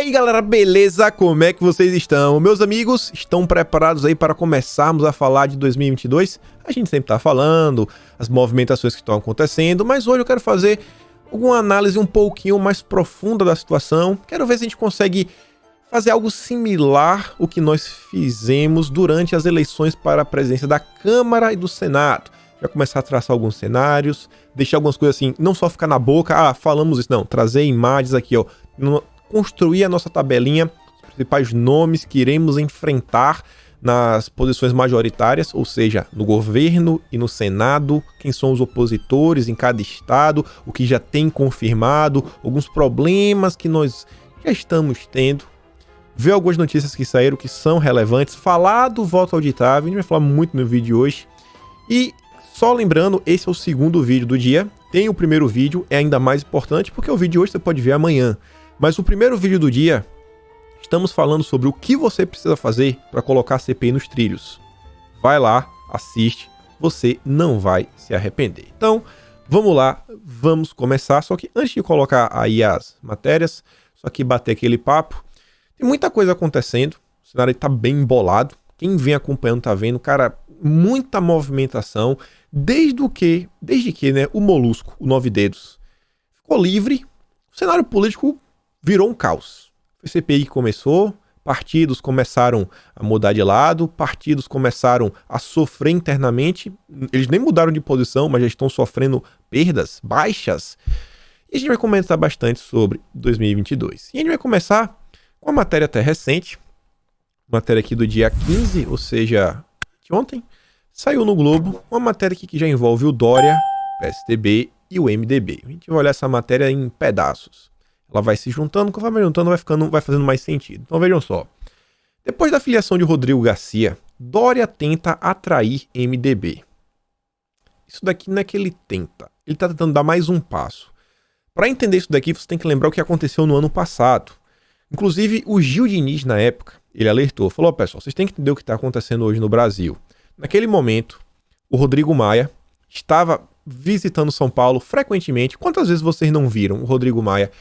aí galera, beleza? Como é que vocês estão? Meus amigos, estão preparados aí para começarmos a falar de 2022? A gente sempre tá falando, as movimentações que estão acontecendo, mas hoje eu quero fazer alguma análise um pouquinho mais profunda da situação. Quero ver se a gente consegue fazer algo similar ao que nós fizemos durante as eleições para a presidência da Câmara e do Senado. Já começar a traçar alguns cenários, deixar algumas coisas assim, não só ficar na boca, falamos isso, não, trazer imagens aqui, ó, construir a nossa tabelinha, os principais nomes que iremos enfrentar nas posições majoritárias, ou seja, no governo e no Senado, quem são os opositores em cada estado, o que já tem confirmado, alguns problemas que nós já estamos tendo, ver algumas notícias que saíram que são relevantes, falar do voto auditável, a gente vai falar muito no vídeo de hoje, e só lembrando, esse é o segundo vídeo do dia, tem o primeiro vídeo, é ainda mais importante, porque o vídeo de hoje você pode ver amanhã, mas o primeiro vídeo do dia, estamos falando sobre o que você precisa fazer para colocar a CPI nos trilhos. Vai lá, assiste, você não vai se arrepender. Então, vamos lá, vamos começar, só que antes de colocar aí as matérias, só que bater aquele papo, tem muita coisa acontecendo, o cenário está bem embolado, quem vem acompanhando tá vendo, cara, muita movimentação, desde que, né, o Molusco, o Nove Dedos, ficou livre, o cenário político virou um caos. Foi CPI que começou, partidos começaram a mudar de lado, partidos começaram a sofrer internamente, eles nem mudaram de posição, mas já estão sofrendo perdas, baixas, e a gente vai comentar bastante sobre 2022. E a gente vai começar com uma matéria até recente, matéria aqui do dia 15, ou seja, de ontem, saiu no Globo uma matéria aqui que já envolve o Dória, o PSDB e o MDB. A gente vai olhar essa matéria em pedaços. Ela vai se juntando, conforme vai juntando, vai fazendo mais sentido. Então vejam só. Depois da filiação de Rodrigo Garcia, Dória tenta atrair MDB. Isso daqui não é que ele tenta. Ele está tentando dar mais um passo. Para entender isso daqui, você tem que lembrar o que aconteceu no ano passado. Inclusive, o Gil Diniz, na época, ele alertou, falou, pessoal, vocês têm que entender o que está acontecendo hoje no Brasil. Naquele momento, o Rodrigo Maia estava visitando São Paulo frequentemente. Quantas vezes vocês não viram o Rodrigo Maia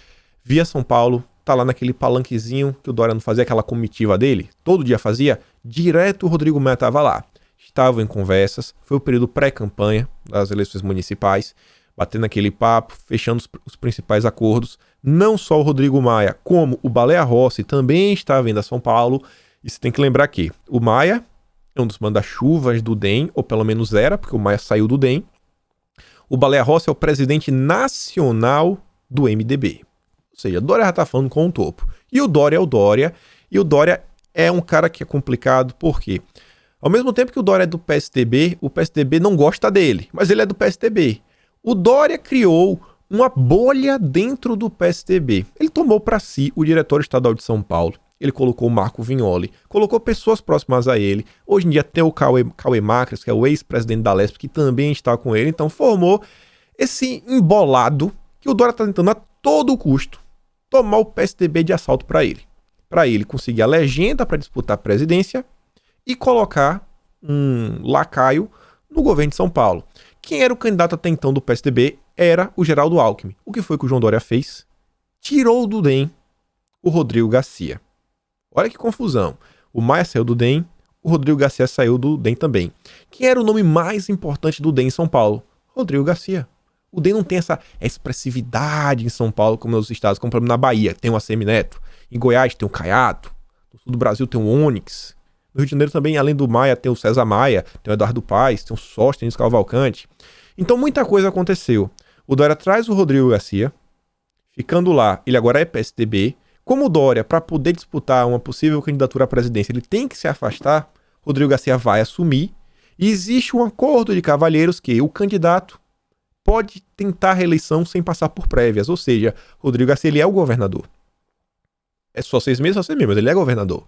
via São Paulo, tá lá naquele palanquezinho que o Dória não fazia aquela comitiva dele? Todo dia fazia? Direto o Rodrigo Maia estava lá. Estavam em conversas, foi o período pré-campanha das eleições municipais, batendo aquele papo, fechando os principais acordos. Não só o Rodrigo Maia, como o Baleia Rossi também estava indo a São Paulo. E você tem que lembrar que o Maia é um dos manda-chuvas do DEM, ou pelo menos era, porque o Maia saiu do DEM. O Baleia Rossi é o presidente nacional do MDB. Ou seja, Dória já tá falando com o topo. E o Dória é o Dória. E o Dória é um cara que é complicado, porque ao mesmo tempo que o Dória é do PSDB, o PSDB não gosta dele, mas ele é do PSDB. O Dória criou uma bolha dentro do PSDB. Ele tomou para si o diretório estadual de São Paulo. Ele colocou o Marco Vignoli, colocou pessoas próximas a ele. Hoje em dia tem o Cauê Macris, que é o ex-presidente da Lesp, que também está com ele. Então formou esse embolado que o Dória está tentando a todo custo tomar o PSDB de assalto para ele. Para ele conseguir a legenda para disputar a presidência e colocar um lacaio no governo de São Paulo. Quem era o candidato até então do PSDB era o Geraldo Alckmin. O que foi que o João Dória fez? Tirou do DEM o Rodrigo Garcia. Olha que confusão. O Maia saiu do DEM, o Rodrigo Garcia saiu do DEM também. Quem era o nome mais importante do DEM em São Paulo? Rodrigo Garcia. O DEM não tem essa expressividade em São Paulo como nos estados, como por exemplo na Bahia tem o ACM Neto, em Goiás tem o Caiado, no sul do Brasil tem o Onyx, no Rio de Janeiro também, além do Maia, tem o César Maia, tem o Eduardo Paes, tem o Sóstenes Cavalcante. Então muita coisa aconteceu. O Dória traz o Rodrigo Garcia, ficando lá, ele agora é PSDB. Como o Dória, para poder disputar uma possível candidatura à presidência, ele tem que se afastar, Rodrigo Garcia vai assumir, e existe um acordo de cavalheiros que o candidato pode tentar a reeleição sem passar por prévias, ou seja, Rodrigo Garcia ele é o governador. É só 6 meses, mas ele é governador.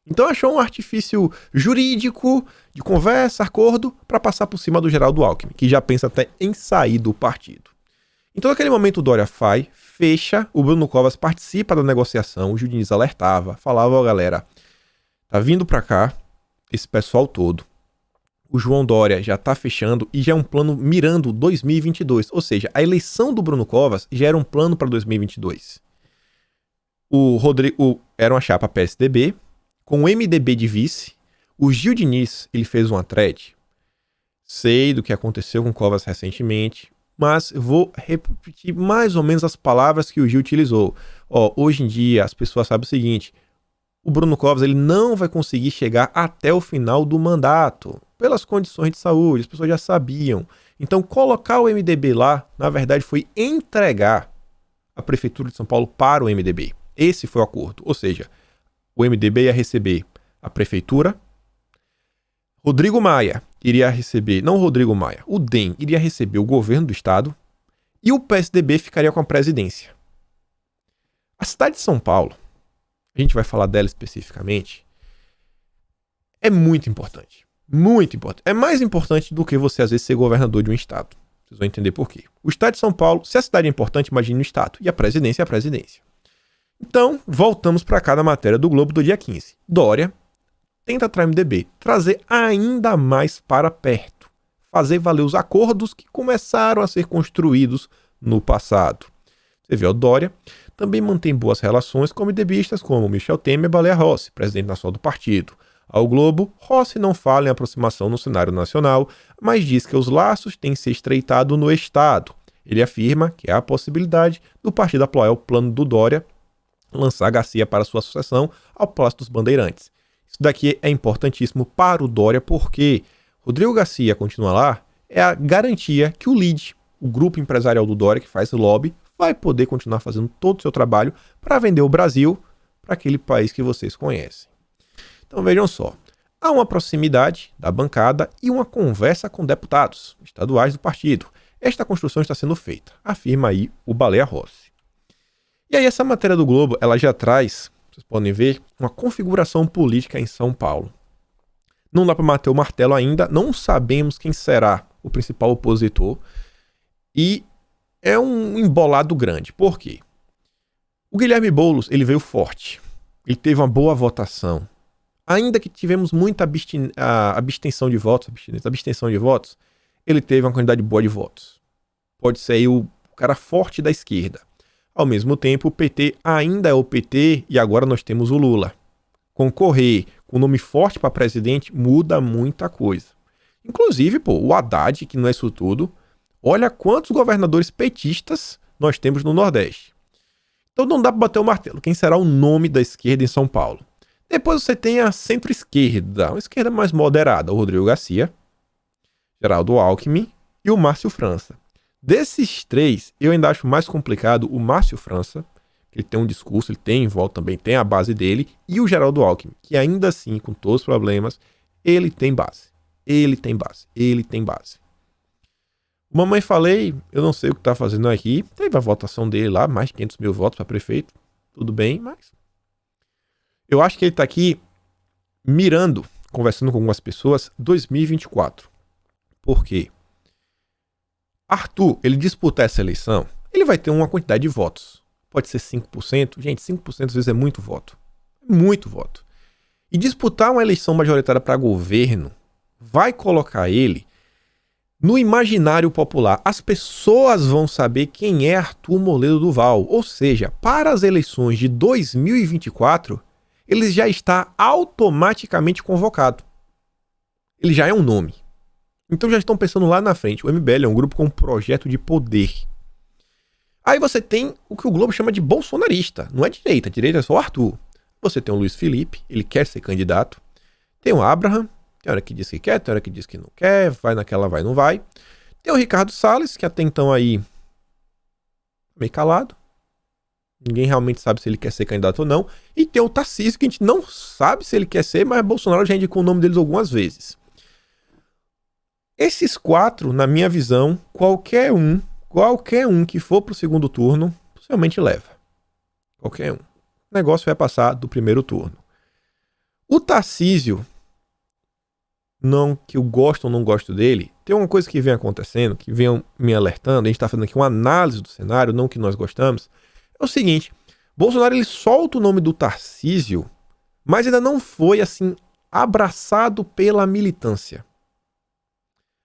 Então achou um artifício jurídico de conversa, acordo, para passar por cima do Geraldo Alckmin, que já pensa até em sair do partido. Então naquele momento o Dória fecha, o Bruno Covas participa da negociação, o Gil Diniz alertava, falava, ó galera, tá vindo pra cá esse pessoal todo, o João Dória já tá fechando e já é um plano mirando 2022, ou seja, a eleição do Bruno Covas já era um plano para 2022. O Rodrigo era uma chapa PSDB, com o MDB de vice. O Gil Diniz, ele fez uma thread. Sei do que aconteceu com o Covas recentemente, mas eu vou repetir mais ou menos as palavras que o Gil utilizou. Hoje em dia, as pessoas sabem o seguinte: o Bruno Covas ele não vai conseguir chegar até o final do mandato, pelas condições de saúde, as pessoas já sabiam. Então, colocar o MDB lá, na verdade, foi entregar a Prefeitura de São Paulo para o MDB. Esse foi o acordo. Ou seja, o MDB ia receber a Prefeitura, Rodrigo Maia iria receber, não Rodrigo Maia, o DEM iria receber o governo do estado e o PSDB ficaria com a presidência. A cidade de São Paulo, a gente vai falar dela especificamente, é muito importante. Muito importante. É mais importante do que você, às vezes, ser governador de um estado. Vocês vão entender por quê. O estado de São Paulo, se a cidade é importante, imagine o estado. E a presidência é a presidência. Então, voltamos para cá na matéria do Globo do dia 15. Dória tenta atrair o MDB, trazer ainda mais para perto. Fazer valer os acordos que começaram a ser construídos no passado. Você vê, o Dória também mantém boas relações com MDBistas como Michel Temer e Baleia Rossi, presidente nacional do partido. Ao Globo, Rossi não fala em aproximação no cenário nacional, mas diz que os laços têm se estreitado no estado. Ele afirma que há a possibilidade do partido apoiar o plano do Dória lançar Garcia para sua sucessão ao Palácio dos Bandeirantes. Isso daqui é importantíssimo para o Dória porque Rodrigo Garcia continuar lá é a garantia que o LIDE, o grupo empresarial do Dória que faz lobby, vai poder continuar fazendo todo o seu trabalho para vender o Brasil para aquele país que vocês conhecem. Então vejam só, há uma proximidade da bancada e uma conversa com deputados estaduais do partido. Esta construção está sendo feita, afirma aí o Baleia Rossi. E aí essa matéria do Globo, ela já traz, vocês podem ver, uma configuração política em São Paulo. Não dá para bater o martelo ainda, não sabemos quem será o principal opositor e é um embolado grande. Por quê? O Guilherme Boulos, ele veio forte, ele teve uma boa votação. Ainda que tivemos muita abstenção de votos, ele teve uma quantidade boa de votos. Pode ser aí o cara forte da esquerda. Ao mesmo tempo, o PT ainda é o PT e agora nós temos o Lula. Concorrer com nome forte para presidente muda muita coisa. Inclusive, o Haddad, que não é isso tudo, olha quantos governadores petistas nós temos no Nordeste. Então não dá para bater o martelo. Quem será o nome da esquerda em São Paulo? Depois você tem a centro-esquerda, uma esquerda mais moderada, o Rodrigo Garcia, Geraldo Alckmin e o Márcio França. Desses três, eu ainda acho mais complicado o Márcio França, que ele tem um discurso, ele tem em volta também, tem a base dele, e o Geraldo Alckmin, que ainda assim, com todos os problemas, ele tem base. Mamãe Falei, eu não sei o que tá fazendo aqui, teve a votação dele lá, mais de 500 mil votos para prefeito, tudo bem, mas eu acho que ele tá aqui mirando, conversando com algumas pessoas, 2024. Por quê? Arthur, ele disputar essa eleição, ele vai ter uma quantidade de votos. Pode ser 5%. Gente, 5% às vezes é muito voto. Muito voto. E disputar uma eleição majoritária para governo vai colocar ele no imaginário popular. As pessoas vão saber quem é Arthur Moledo Duval. Ou seja, para as eleições de 2024, ele já está automaticamente convocado. Ele já é um nome. Então já estão pensando lá na frente. O MBL é um grupo com um projeto de poder. Aí você tem o que o Globo chama de bolsonarista. Não é direita, direita é só o Arthur. Você tem o Luiz Felipe, ele quer ser candidato. Tem o Abraham, tem hora que diz que quer, tem hora que diz que não quer, vai naquela, vai, não vai. Tem o Ricardo Salles, que até então aí meio calado. Ninguém realmente sabe se ele quer ser candidato ou não. E tem o Tarcísio, que a gente não sabe se ele quer ser, mas Bolsonaro já indicou o nome deles algumas vezes. Esses quatro, na minha visão, qualquer um que for pro segundo turno, possivelmente leva. Qualquer um. O negócio vai passar do primeiro turno. O Tarcísio, não que eu gosto ou não gosto dele, tem uma coisa que vem acontecendo, que vem me alertando, a gente tá fazendo aqui uma análise do cenário, não que nós gostamos, é o seguinte, Bolsonaro ele solta o nome do Tarcísio, mas ainda não foi assim abraçado pela militância.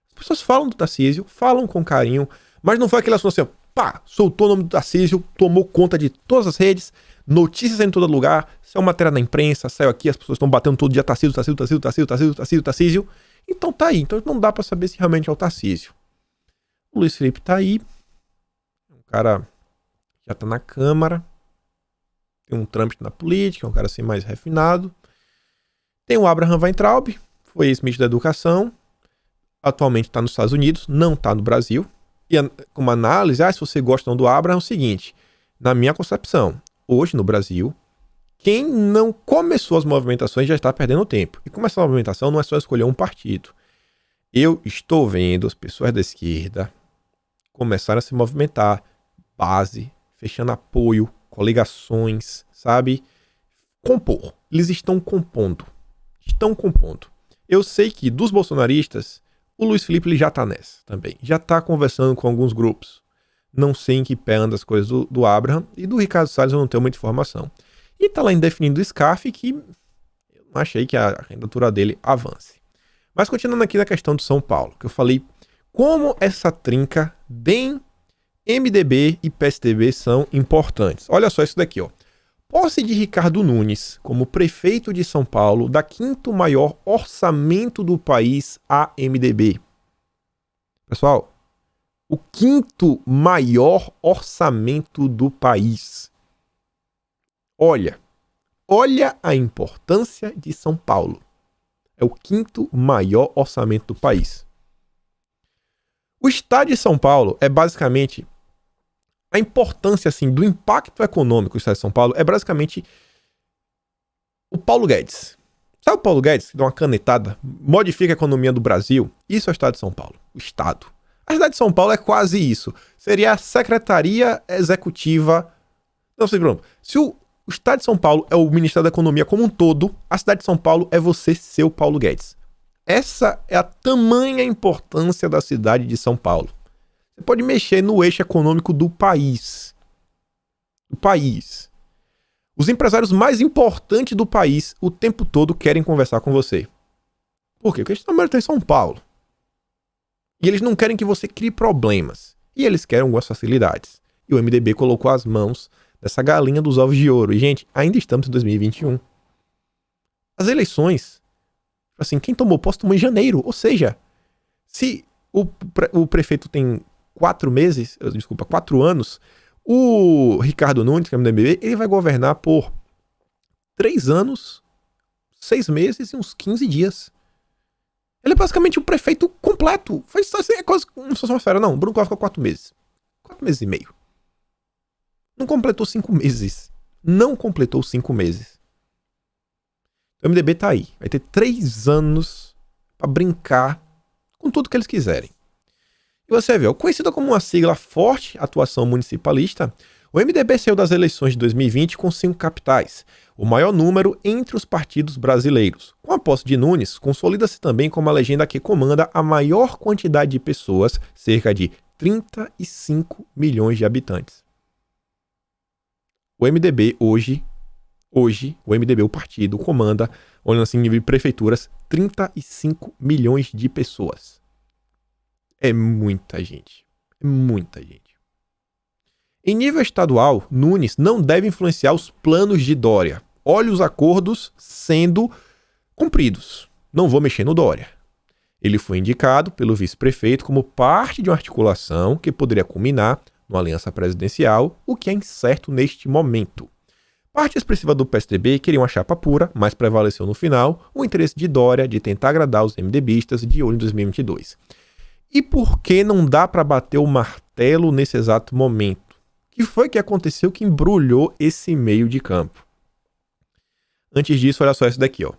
As pessoas falam do Tarcísio, falam com carinho, mas não foi aquele assunto assim, pá, soltou o nome do Tarcísio, tomou conta de todas as redes, notícias em todo lugar, saiu matéria na imprensa, saiu aqui, as pessoas estão batendo todo dia Tarcísio. Então tá aí, então não dá pra saber se realmente é o Tarcísio. O Luiz Felipe tá aí, um cara já tá na Câmara, tem um trâmite na política, é um cara assim mais refinado. Tem o Abraham Weintraub, foi ex-ministro da Educação, atualmente está nos Estados Unidos, não está no Brasil. E como análise, se você gosta ou não do Abraham, é o seguinte, na minha concepção, hoje no Brasil, quem não começou as movimentações já está perdendo tempo. E começar a movimentação não é só escolher um partido. Eu estou vendo as pessoas da esquerda começarem a se movimentar, base, fechando apoio, coligações, sabe? Compor. Eles estão compondo. Eu sei que dos bolsonaristas, o Luiz Felipe ele já está nessa também. Já está conversando com alguns grupos. Não sei em que pé anda as coisas do Abraham. E do Ricardo Salles eu não tenho muita informação. E está lá indefinido o SCAF, que eu não achei que a candidatura dele avance. Mas continuando aqui na questão de São Paulo, que eu falei como essa trinca DEM, MDB e PSDB são importantes. Olha só isso daqui, ó. Posse de Ricardo Nunes como prefeito de São Paulo dá quinto maior orçamento do país a MDB. Pessoal, o quinto maior orçamento do país. Olha a importância de São Paulo. É o quinto maior orçamento do país. O estado de São Paulo é basicamente... A importância assim, do impacto econômico do estado de São Paulo é basicamente o Paulo Guedes. Sabe o Paulo Guedes que dá uma canetada, modifica a economia do Brasil? Isso é o estado de São Paulo. O estado. A cidade de São Paulo é quase isso. Seria a Secretaria Executiva... Não sei, pronto. Se o estado de São Paulo é o Ministério da Economia como um todo, a cidade de São Paulo é você, seu Paulo Guedes. Essa é a tamanha importância da cidade de São Paulo. Você pode mexer no eixo econômico do país. Os empresários mais importantes do país o tempo todo querem conversar com você. Por quê? Porque eles estão em São Paulo. E eles não querem que você crie problemas. E eles querem algumas facilidades. E o MDB colocou as mãos dessa galinha dos ovos de ouro. E, gente, ainda estamos em 2021. As eleições, assim, quem tomou posse tomou em janeiro. Ou seja, se o prefeito tem 4 anos, o Ricardo Nunes, que é do MDB, ele vai governar por 3 anos, 6 meses e uns 15 dias. Ele é basicamente o prefeito completo. Faz assim, é quase como se fosse uma fera. Não, o Bruno Covas ficou 4 meses. 4 meses e meio. Não completou 5 meses. O MDB tá aí. Vai ter 3 anos pra brincar com tudo que eles quiserem. E você vê, conhecida como uma sigla forte, atuação municipalista, o MDB saiu das eleições de 2020 com 5 capitais, o maior número entre os partidos brasileiros. Com a posse de Nunes, consolida-se também como a legenda que comanda a maior quantidade de pessoas, cerca de 35 milhões de habitantes. O MDB hoje, o MDB, o partido, comanda, olhando assim, nível de prefeituras, 35 milhões de pessoas. É muita gente. Em nível estadual, Nunes não deve influenciar os planos de Dória. Olha os acordos sendo cumpridos. Não vou mexer no Dória. Ele foi indicado pelo vice-prefeito como parte de uma articulação que poderia culminar numa aliança presidencial, o que é incerto neste momento. Parte expressiva do PSDB queria uma chapa pura, mas prevaleceu no final o interesse de Dória de tentar agradar os MDBistas de olho em 2022. E por que não dá para bater o martelo nesse exato momento? O que foi que aconteceu que embrulhou esse meio de campo? Antes disso, olha só isso daqui, ó.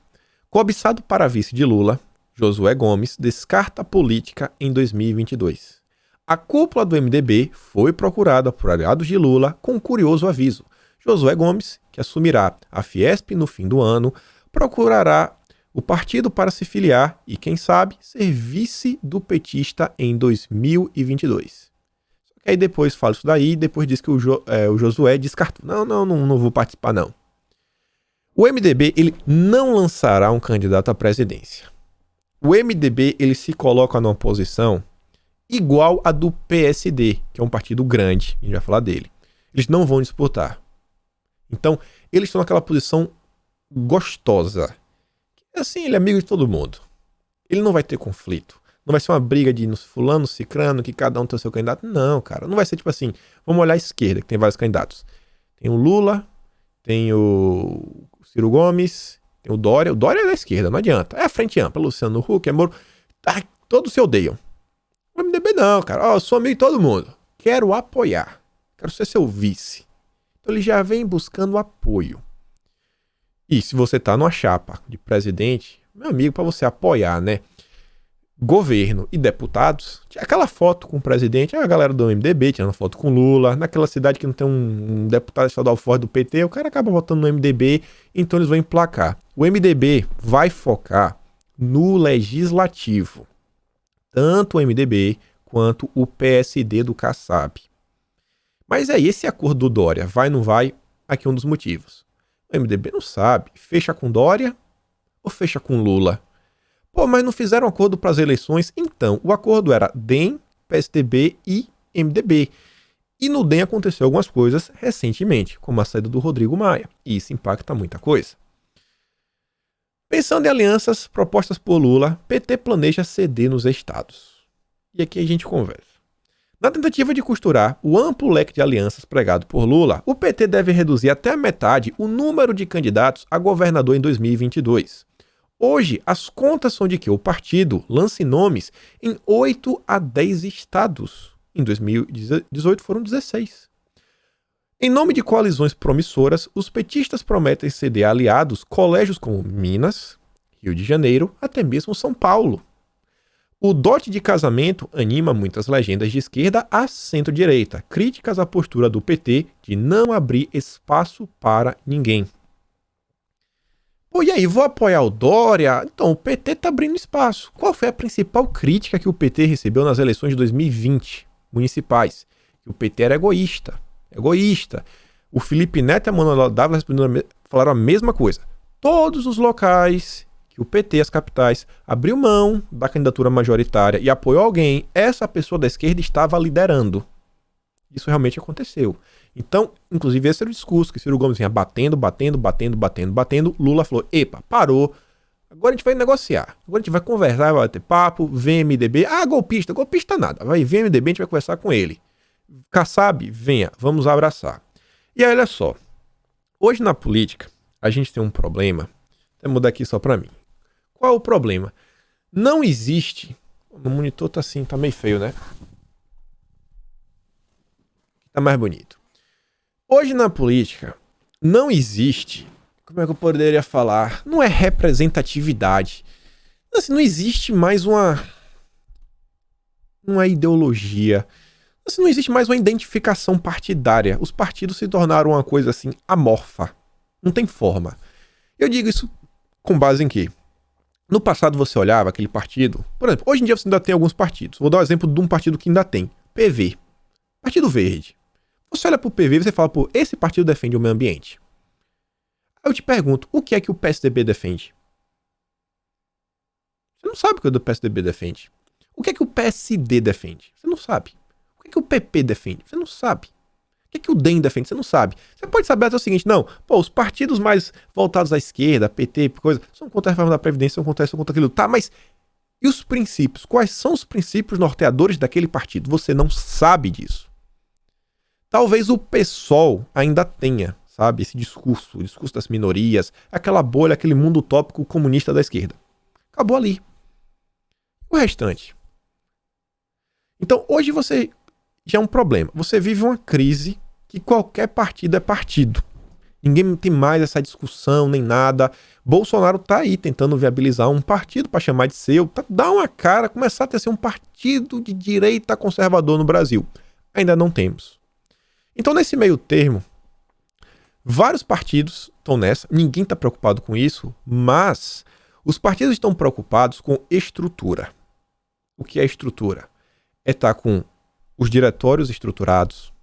Cobiçado para vice de Lula, Josué Gomes descarta a política em 2022. A cúpula do MDB foi procurada por aliados de Lula com um curioso aviso. Josué Gomes, que assumirá a Fiesp no fim do ano, procurará o partido para se filiar e, quem sabe, ser vice do petista em 2022. Só que aí depois fala isso daí e depois diz que o Josué descartou. Não vou participar não. O MDB ele não lançará um candidato à presidência. O MDB ele se coloca numa posição igual a do PSD, que é um partido grande, a gente vai falar dele. Eles não vão disputar. Então, eles estão naquela posição gostosa. Assim, ele é amigo de todo mundo. Ele não vai ter conflito. Não vai ser uma briga de fulano, cicrano, que cada um tem o seu candidato. Não, cara. Não vai ser tipo assim, vamos olhar a esquerda, que tem vários candidatos. Tem o Lula, tem o Ciro Gomes, tem o Dória. O Dória é da esquerda, não adianta. É a frente ampla. Luciano Huck, é Moro. Ah, todos se odeiam. O MDB não, cara. Eu sou amigo de todo mundo. Quero apoiar. Quero ser seu vice. Então ele já vem buscando apoio. E se você tá numa chapa de presidente, meu amigo, para você apoiar, né? Governo e deputados, tinha aquela foto com o presidente, a galera do MDB tirando foto com Lula, naquela cidade que não tem um deputado estadual forte do PT, o cara acaba votando no MDB, então eles vão emplacar. O MDB vai focar no legislativo, tanto o MDB quanto o PSD do Kassab. Mas aí, esse acordo do Dória, vai ou não vai? Aqui é um dos motivos. O MDB não sabe, fecha com Dória ou fecha com Lula? Pô, mas não fizeram acordo para as eleições? Então, o acordo era DEM, PSDB e MDB. E no DEM aconteceu algumas coisas recentemente, como a saída do Rodrigo Maia. E isso impacta muita coisa. Pensando em alianças propostas por Lula, PT planeja ceder nos estados. E aqui a gente conversa. Na tentativa de costurar o amplo leque de alianças pregado por Lula, o PT deve reduzir até a metade o número de candidatos a governador em 2022. Hoje, as contas são de que o partido lance nomes em 8 a 10 estados. Em 2018 foram 16. Em nome de coalizões promissoras, os petistas prometem ceder a aliados colégios como Minas, Rio de Janeiro, até mesmo São Paulo. O dote de casamento anima muitas legendas de esquerda à centro-direita, críticas à postura do PT de não abrir espaço para ninguém. Pô, e aí, vou apoiar o Dória? Então, o PT tá abrindo espaço. Qual foi a principal crítica que o PT recebeu nas eleições de 2020, municipais? Que o PT era egoísta. Egoísta. O Felipe Neto e a Manuela Dávila falaram a mesma coisa. Todos os locais que o PT, as capitais, abriu mão da candidatura majoritária e apoiou alguém, essa pessoa da esquerda estava liderando. Isso realmente aconteceu. Então, inclusive, esse era o discurso que Ciro Gomes vinha batendo. Lula falou, epa, parou. Agora a gente vai negociar. Agora a gente vai conversar, vai bater papo, VMDB. Ah, golpista nada. Vai VMDB, a gente vai conversar com ele. Kassab, venha, vamos abraçar. E aí, olha só. Hoje na política, a gente tem um problema. Vou mudar aqui só pra mim. Qual é o problema? Não existe... O monitor tá assim, tá meio feio, né? Tá mais bonito. Hoje na política, não existe, como é que eu poderia falar? Não é representatividade. Assim, não existe mais uma ideologia. Assim, não existe mais uma identificação partidária. Os partidos se tornaram uma coisa assim, amorfa. Não tem forma. Eu digo isso com base em quê? No passado você olhava aquele partido... Por exemplo, hoje em dia você ainda tem alguns partidos. Vou dar um exemplo de um partido que ainda tem. PV. Partido Verde. Você olha pro PV e você fala, pô, esse partido defende o meio ambiente. Aí eu te pergunto, o que é que o PSDB defende? Você não sabe o que o PSDB defende. O que é que o PSD defende? Você não sabe. O que é que o PP defende? Você não sabe. O que é que o DEM defende? Você não sabe. Você pode saber até o seguinte, não, pô, os partidos mais voltados à esquerda, PT, coisa, são contra a reforma da Previdência, são contra aquilo. Tá, mas e os princípios? Quais são os princípios norteadores daquele partido? Você não sabe disso. Talvez o PSOL ainda tenha, sabe, esse discurso, o discurso das minorias, aquela bolha, aquele mundo utópico comunista da esquerda. Acabou ali. O restante. Então, hoje você já é um problema. Você vive uma crise que qualquer partido é partido. Ninguém tem mais essa discussão, nem nada. Bolsonaro tá aí tentando viabilizar um partido para chamar de seu, para dar uma cara, começar a ter um partido de direita conservador no Brasil. Ainda não temos. Então, nesse meio termo, vários partidos estão nessa, ninguém está preocupado com isso, mas os partidos estão preocupados com estrutura. O que é estrutura? É estar com os diretórios estruturados,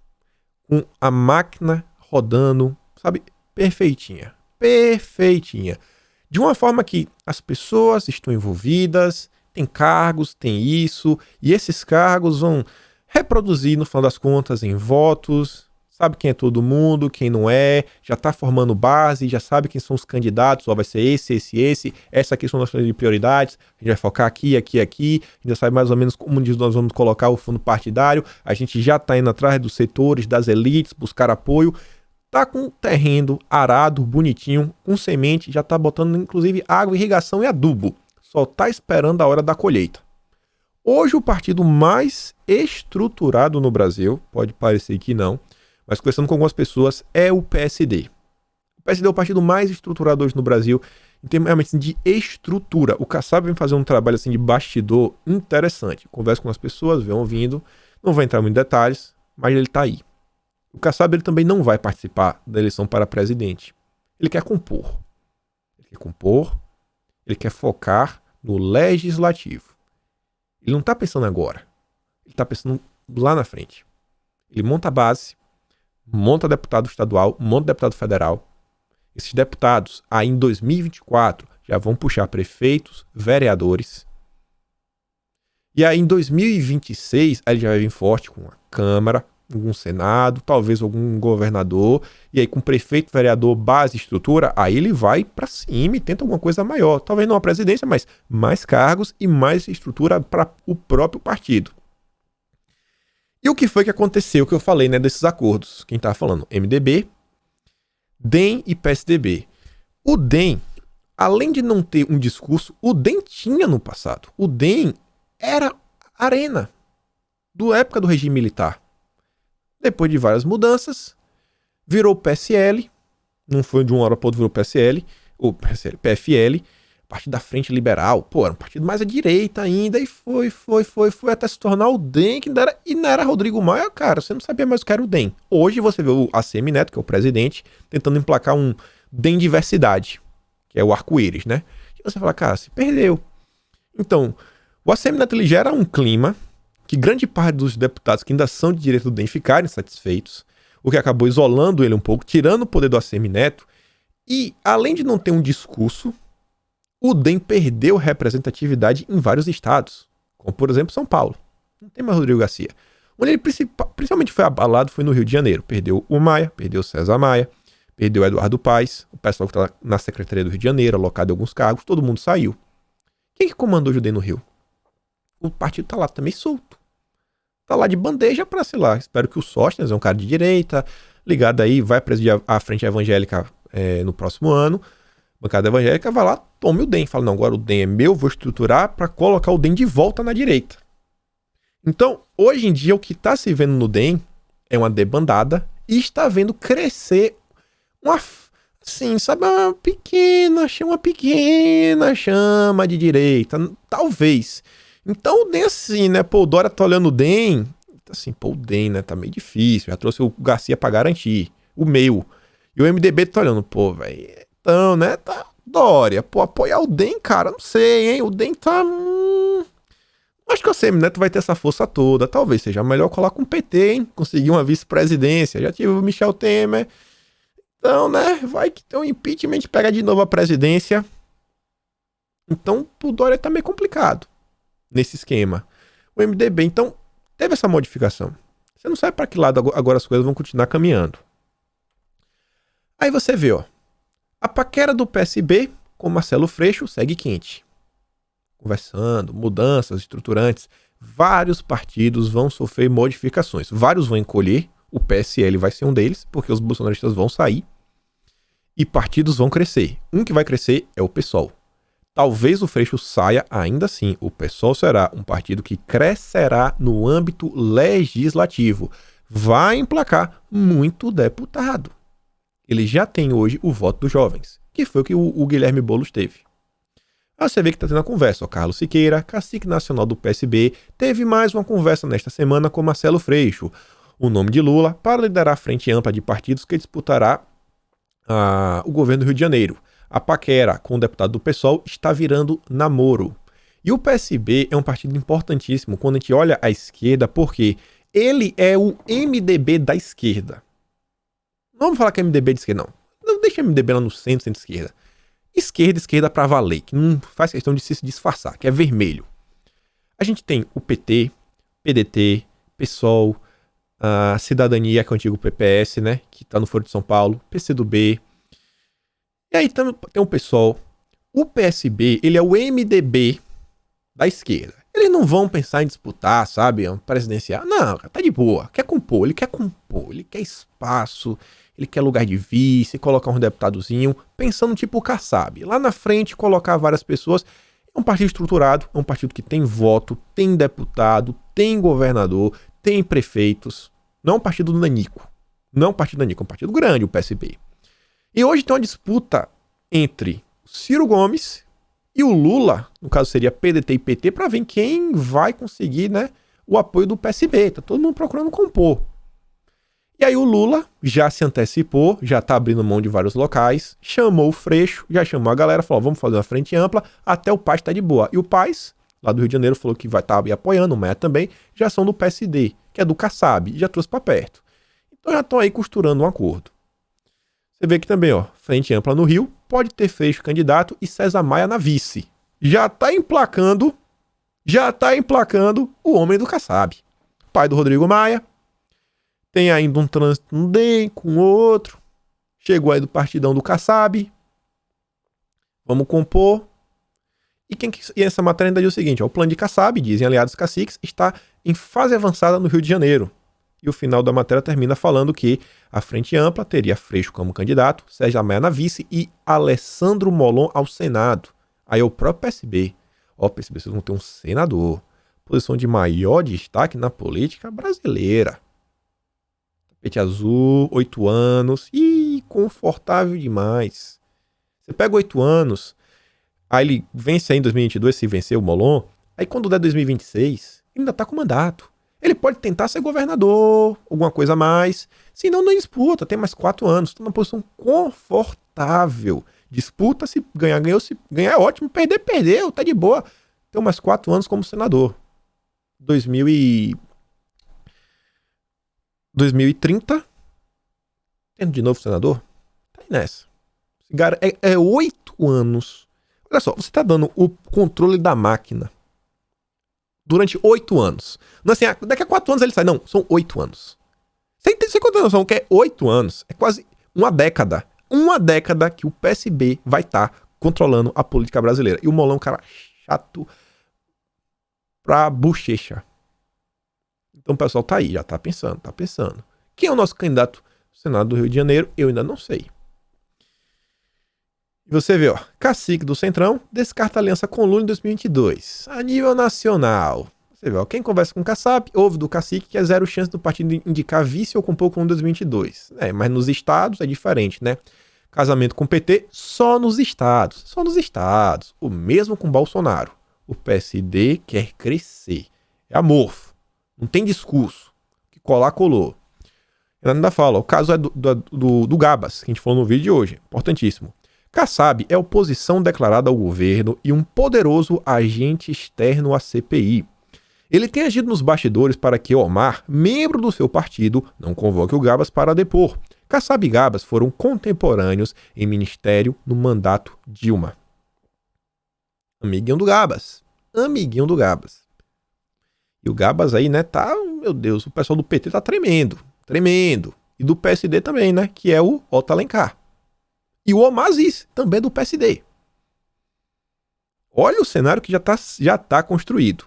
com a máquina rodando, sabe, perfeitinha. Perfeitinha. De uma forma que as pessoas estão envolvidas, tem cargos, tem isso, e esses cargos vão reproduzir, no final das contas, em votos. Sabe quem é todo mundo, quem não é, já está formando base, já sabe quem são os candidatos, ó, vai ser esse, essa aqui são nossas prioridades, a gente vai focar aqui, a gente já sabe mais ou menos como nós vamos colocar o fundo partidário, a gente já está indo atrás dos setores, das elites, buscar apoio, tá com o terreno arado, bonitinho, com semente, já está botando inclusive água, irrigação e adubo, só está esperando a hora da colheita. Hoje o partido mais estruturado no Brasil, pode parecer que não, mas conversando com algumas pessoas, é o PSD. O PSD é o partido mais estruturado hoje no Brasil, em termos realmente de estrutura. O Kassab vem fazer um trabalho assim de bastidor interessante. Conversa com as pessoas, vem ouvindo, não vai entrar muito em detalhes, mas ele está aí. O Kassab ele também não vai participar da eleição para presidente. Ele quer compor. Ele quer focar no legislativo. Ele não está pensando agora. Ele está pensando lá na frente. Ele monta a base, monta deputado estadual, monta deputado federal. Esses deputados, aí em 2024, já vão puxar prefeitos, vereadores. E aí em 2026, aí ele já vai vir forte com a Câmara, algum Senado, talvez algum governador. E aí com prefeito, vereador, base, estrutura, aí ele vai pra cima e tenta alguma coisa maior. Talvez não a presidência, mas mais cargos e mais estrutura para o próprio partido. E o que foi que aconteceu, que eu falei, né, desses acordos? Quem tá falando? MDB, DEM e PSDB. O DEM, além de não ter um discurso, o DEM tinha no passado. O DEM era arena, do época do regime militar. Depois de várias mudanças, virou PSL, não foi de uma hora para outra, virou PSL, ou PFL, Partido da Frente Liberal, pô, era um partido mais à direita ainda, e foi até se tornar o DEM, que não era Rodrigo Maia, cara, você não sabia mais o que era o DEM. Hoje você vê o ACM Neto, que é o presidente, tentando emplacar um DEM diversidade, que é o arco-íris, né? E você fala, cara, se perdeu. Então, o ACM Neto ele gera um clima que grande parte dos deputados que ainda são de direita do DEM ficarem satisfeitos, o que acabou isolando ele um pouco, tirando o poder do ACM Neto, e além de não ter um discurso, o DEM perdeu representatividade em vários estados, como por exemplo São Paulo. Não tem mais Rodrigo Garcia. Onde ele principalmente foi abalado foi no Rio de Janeiro. Perdeu o Maia, perdeu o César Maia, perdeu o Eduardo Paes, o pessoal que está na Secretaria do Rio de Janeiro, alocado em alguns cargos, todo mundo saiu. Quem que comandou o DEM no Rio? O partido está lá também solto. Está lá de bandeja para, sei lá, espero que o Sóstenes é um cara de direita, ligado aí, vai presidir a Frente Evangélica no próximo ano. Bancada evangélica vai lá, tome o DEM. Fala, não, agora o DEM é meu, vou estruturar para colocar o DEM de volta na direita. Então, hoje em dia, o que está se vendo no DEM é uma debandada e está vendo crescer uma, assim, sabe, uma pequena chama de direita, talvez. Então, o DEM assim, né, pô, o Dória tá olhando o DEM, assim, pô, o DEM, né, tá meio difícil, já trouxe o Garcia para garantir, o meu. E o MDB tá olhando, pô, velho, então, né, tá, Dória, pô, apoiar o DEM, cara, não sei, hein, o DEM tá... Acho que o ACM Neto vai ter essa força toda, talvez seja melhor colar com o PT, hein, conseguir uma vice-presidência, já tive o Michel Temer, então, né, vai que tem um impeachment, pega de novo a presidência, então, o Dória tá meio complicado nesse esquema. O MDB, então, teve essa modificação, você não sabe para que lado agora as coisas vão continuar caminhando. Aí você vê, ó, a paquera do PSB com Marcelo Freixo segue quente. Conversando, mudanças estruturantes. Vários partidos vão sofrer modificações. Vários vão encolher. O PSL vai ser um deles, porque os bolsonaristas vão sair. E partidos vão crescer. Um que vai crescer é o PSOL. Talvez o Freixo saia ainda assim. O PSOL será um partido que crescerá no âmbito legislativo. Vai emplacar muito deputado. Ele já tem hoje o voto dos jovens, que foi o que o Guilherme Boulos teve. Aí você vê que está tendo a conversa. O Carlos Siqueira, cacique nacional do PSB, teve mais uma conversa nesta semana com Marcelo Freixo, o nome de Lula, para liderar a frente ampla de partidos que disputará o governo do Rio de Janeiro. A paquera com o deputado do PSOL está virando namoro. E o PSB é um partido importantíssimo quando a gente olha à esquerda, porque ele é o MDB da esquerda. Não vamos falar que é MDB de esquerda, não. Não deixa MDB lá no centro-esquerda. Esquerda pra valer, que não faz questão de se disfarçar, que é vermelho. A gente tem o PT, PDT, PSOL, a Cidadania, que é o antigo PPS, né? Que tá no Foro de São Paulo, PCdoB. E aí tem o PSOL. O PSB, ele é o MDB da esquerda. Eles não vão pensar em disputar, sabe, um presidencial. Não, tá de boa. Quer compor, ele quer espaço, ele quer lugar de vice, colocar um deputadozinho, pensando tipo o Kassab. Lá na frente, colocar várias pessoas. É um partido estruturado, é um partido que tem voto, tem deputado, tem governador, tem prefeitos. Não é um partido do nanico. Não é um partido nanico, é um partido grande, o PSB. E hoje tem uma disputa entre o Ciro Gomes e o Lula, no caso seria PDT e PT, para ver quem vai conseguir, né, o apoio do PSB. Tá todo mundo procurando compor. E aí o Lula já se antecipou, já tá abrindo mão de vários locais, chamou o Freixo, já chamou a galera, falou, vamos fazer uma frente ampla, até o Paes tá de boa. E o Paes, lá do Rio de Janeiro, falou que vai estar apoiando, o Maia também, já são do PSD, que é do Kassab, e já trouxe para perto. Então já estão aí costurando um acordo. Você vê que também, ó, frente ampla no Rio, pode ter Freixo candidato e César Maia na vice. Já tá emplacando o homem do Kassab. Pai do Rodrigo Maia. Tem ainda um trânsito no DEM com outro. Chegou aí do partidão do Kassab. Vamos compor. E essa matéria ainda diz o seguinte, ó, o plano de Kassab, dizem aliados caciques, está em fase avançada no Rio de Janeiro. E o final da matéria termina falando que a frente ampla teria Freixo como candidato, Sérgio Maia na vice e Alessandro Molon ao Senado. Aí é o próprio PSB. Ó, PSB, vocês vão ter um senador. Posição de maior destaque na política brasileira. Tapete azul, 8 anos. Ih, confortável demais. Você pega 8 anos, aí ele vence aí em 2022, se vencer o Molon. Aí quando der 2026, ele ainda tá com mandato. Ele pode tentar ser governador, alguma coisa a mais. Se não disputa, tem mais 4 anos. Está numa posição confortável. Disputa, se ganhar, ganhou. Se ganhar é ótimo, perder, perdeu. Tá de boa. Tem mais 4 anos como senador. 2030. Tendo de novo senador? Tá aí nessa. É 8 anos. Olha só, você tá dando o controle da máquina durante 8 anos. Não é assim, daqui a 4 anos ele sai. Não, são 8 anos. Você conta a noção que é 8 anos? É quase uma década. Uma década que o PSB vai estar controlando a política brasileira. E o Molon é um cara chato pra bochecha. Então o pessoal tá aí, já tá pensando. Quem é o nosso candidato ao Senado do Rio de Janeiro? Eu ainda não sei. E você vê, ó, cacique do Centrão descarta aliança com Lula em 2022. A nível nacional, você vê, ó, quem conversa com o Kassab, ouve do cacique que é zero chance do partido indicar vice ou compor com 2022. Mas nos estados é diferente, né? Casamento com o PT só nos estados. O mesmo com Bolsonaro. O PSD quer crescer. É amorfo. Não tem discurso. Que colar, colou. Ela ainda fala, o caso é do Gabas, que a gente falou no vídeo de hoje. Importantíssimo. Kassab é oposição declarada ao governo e um poderoso agente externo à CPI. Ele tem agido nos bastidores para que Omar, membro do seu partido, não convoque o Gabas para depor. Kassab e Gabas foram contemporâneos em ministério no mandato Dilma. Amiguinho do Gabas. E o Gabas aí, né, tá, meu Deus, o pessoal do PT tá tremendo. E do PSD também, né, que é o Otto Alencar. E o Omar Aziz, também do PSD. Olha o cenário que já tá construído.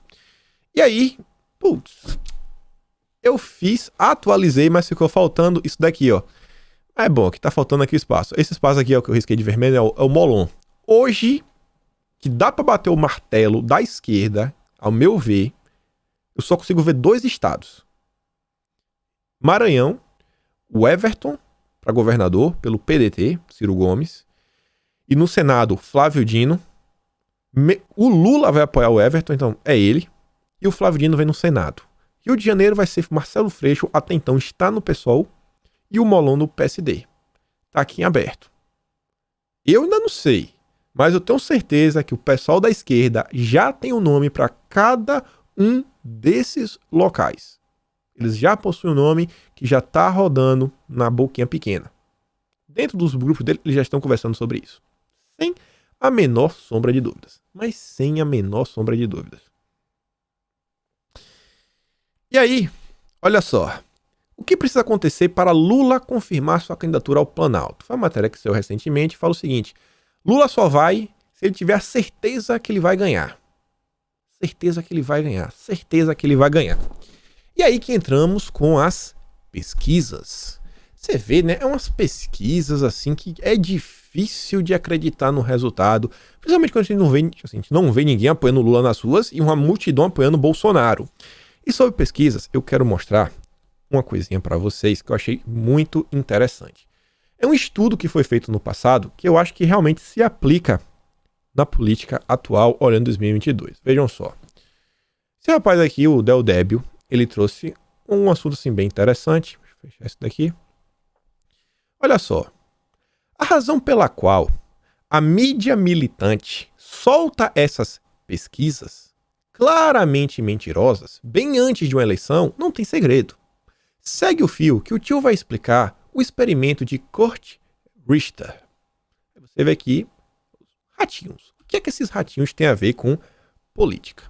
E aí, putz, atualizei, mas ficou faltando isso daqui, ó. É bom, que tá faltando aqui o espaço. Esse espaço aqui, ó, que eu risquei de vermelho, é o Molon. Hoje, que dá pra bater o martelo da esquerda, ao meu ver, eu só consigo ver 2 estados. Maranhão, o Everton, para governador, pelo PDT, Ciro Gomes. E no Senado, Flávio Dino. O Lula vai apoiar o Everton, então é ele. E o Flávio Dino vem no Senado. Rio de Janeiro vai ser Marcelo Freixo, até então está no PSOL. E o Molon no PSD. Tá aqui em aberto. Eu ainda não sei, mas eu tenho certeza que o pessoal da esquerda já tem um nome para cada um desses locais. Eles já possuem um nome que já está rodando na boquinha pequena. Dentro dos grupos dele, eles já estão conversando sobre isso. Sem a menor sombra de dúvidas. Mas sem a menor sombra de dúvidas. E aí, olha só. O que precisa acontecer para Lula confirmar sua candidatura ao Planalto? Foi uma matéria que saiu recentemente e fala o seguinte: Lula só vai se ele tiver a certeza que ele vai ganhar. Certeza que ele vai ganhar. Certeza que ele vai ganhar. E aí que entramos com as pesquisas. Você vê, né? É umas pesquisas assim que é difícil de acreditar no resultado. Principalmente quando a gente não vê ninguém apoiando Lula nas ruas e uma multidão apoiando Bolsonaro. E sobre pesquisas, eu quero mostrar uma coisinha para vocês que eu achei muito interessante. É um estudo que foi feito no passado que eu acho que realmente se aplica na política atual, olhando 2022. Vejam só. Esse rapaz aqui, o Del Débio, ele trouxe um assunto assim bem interessante. Deixa eu fechar isso daqui. Olha só. A razão pela qual a mídia militante solta essas pesquisas claramente mentirosas bem antes de uma eleição não tem segredo. Segue o fio que o tio vai explicar o experimento de Kurt Richter. Você vê aqui ratinhos. O que é que esses ratinhos têm a ver com política?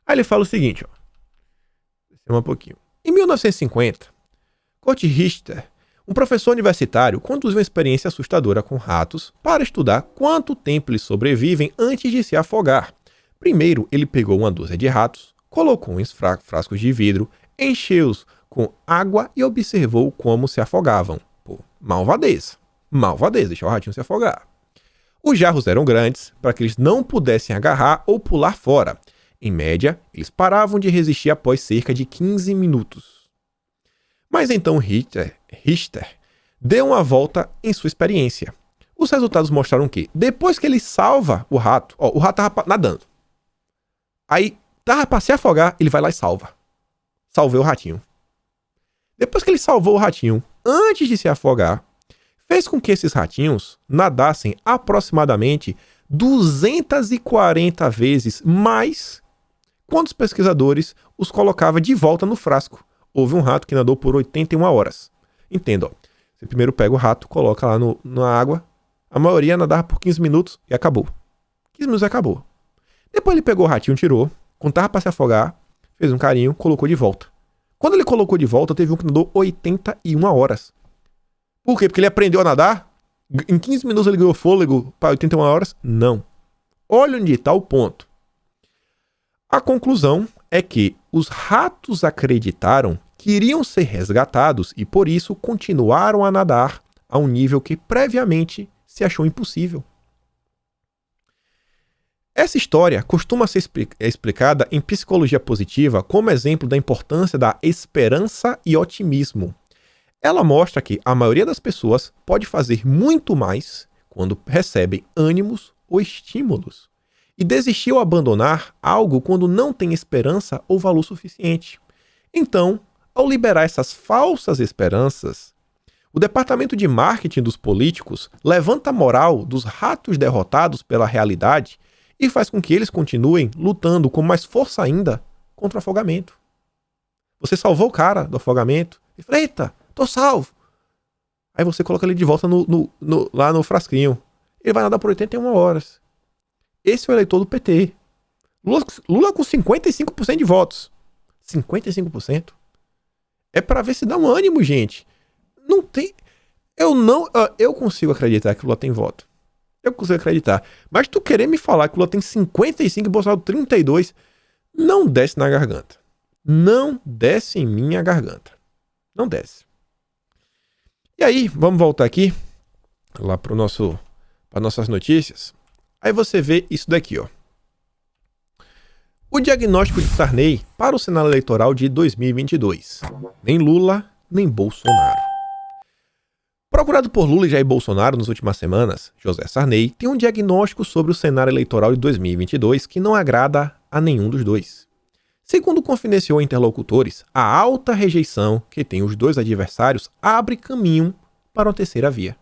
Aí ele fala o seguinte, ó. Um pouquinho. Em 1950, Kurt Richter, um professor universitário, conduziu uma experiência assustadora com ratos para estudar quanto tempo eles sobrevivem antes de se afogar. Primeiro, ele pegou uma dúzia de ratos, colocou em frascos de vidro, encheu-os com água e observou como se afogavam. Pô, malvadeza. Malvadeza, deixar o ratinho se afogar. Os jarros eram grandes para que eles não pudessem agarrar ou pular fora. Em média, eles paravam de resistir após cerca de 15 minutos. Mas então Richter deu uma volta em sua experiência. Os resultados mostraram que, depois que ele salva o rato, o rato estava nadando. Aí, tava para se afogar, ele vai lá e salva. Salvou o ratinho. Depois que ele salvou o ratinho, antes de se afogar, fez com que esses ratinhos nadassem aproximadamente 240 vezes mais quando os pesquisadores os colocavam de volta no frasco. Houve um rato que nadou por 81 horas. Entenda, ó. Você primeiro pega o rato, coloca lá na água, a maioria nadava por 15 minutos e acabou. 15 minutos e acabou. Depois ele pegou o ratinho, tirou, quando tava para se afogar, fez um carinho, colocou de volta. Quando ele colocou de volta, teve um que nadou 81 horas. Por quê? Porque ele aprendeu a nadar? Em 15 minutos ele ganhou fôlego para 81 horas? Não. Olha onde está o ponto. A conclusão é que os ratos acreditaram que iriam ser resgatados e, por isso, continuaram a nadar a um nível que previamente se achou impossível. Essa história costuma ser explicada em psicologia positiva como exemplo da importância da esperança e otimismo. Ela mostra que a maioria das pessoas pode fazer muito mais quando recebem ânimos ou estímulos e desistir ou abandonar algo quando não tem esperança ou valor suficiente. Então, ao liberar essas falsas esperanças, o departamento de marketing dos políticos levanta a moral dos ratos derrotados pela realidade e faz com que eles continuem lutando com mais força ainda contra o afogamento. Você salvou o cara do afogamento e fala, eita, tô salvo. Aí você coloca ele de volta lá no frasquinho. Ele vai nadar por 81 horas. Esse é o eleitor do PT. Lula com 55% de votos. 55%? É pra ver se dá um ânimo, gente. Não tem... Eu consigo acreditar que o Lula tem voto. Eu consigo acreditar. Mas tu querer me falar que o Lula tem 55 e Bolsonaro 32, não desce na garganta. Não desce em minha garganta. Não desce. E aí, vamos voltar aqui, lá para nossas notícias. Aí você vê isso daqui, ó. O diagnóstico de Sarney para o cenário eleitoral de 2022. Nem Lula, nem Bolsonaro. Procurado por Lula e Jair Bolsonaro nas últimas semanas, José Sarney tem um diagnóstico sobre o cenário eleitoral de 2022 que não agrada a nenhum dos dois. Segundo confidenciou a interlocutores, a alta rejeição que tem os dois adversários abre caminho para uma terceira via.